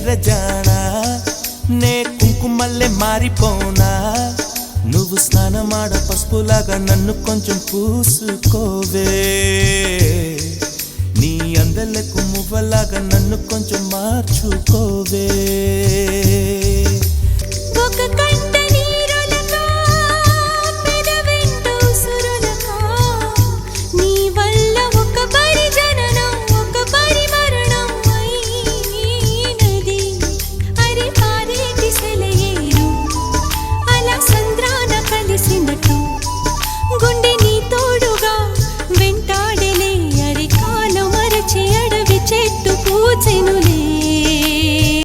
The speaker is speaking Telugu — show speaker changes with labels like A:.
A: నీరజానా నే కుంకుమల్లే మారిపోనా నువ్వు స్నానమాడ పసుపులాగా నన్ను కొంచెం పూసుకోవే నీ అందలకు మువ్వలాగా నన్ను కొంచెం మార్చుకోవే